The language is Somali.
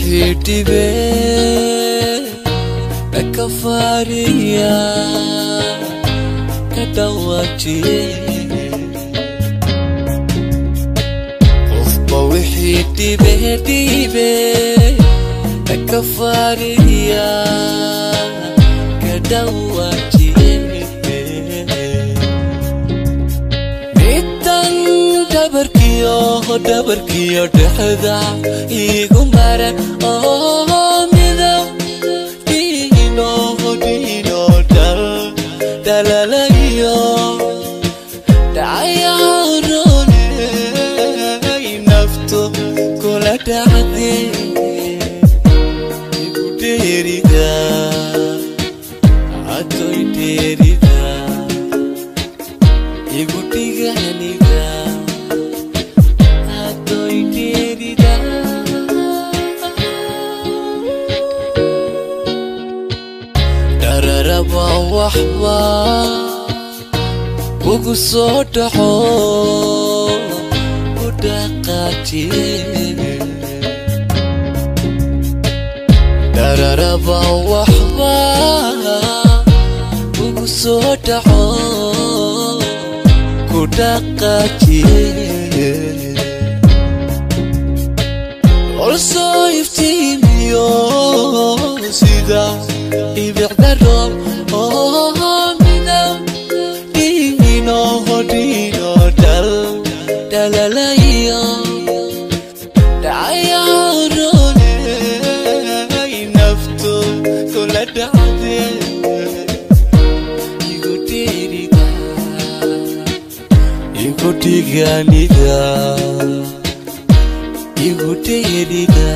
وحيدي بيه كفاريا كدواتي وحيدي بيه كفاريا كدواتي dabarkiyo dhexda igu maran mida dino dalalayo dayarone nafto kula dhacde igu deriga atoy deriga igu tiganiga dararaba waxba ugu soo dhaco u dhaqaajiye dararaba waxba ugu soo dhaco ku dhaqaajiye also iftiimiyo sida ibicdarob mina dino dalalayo dayarone nafto kula dhacde igu tiganiga igu deriga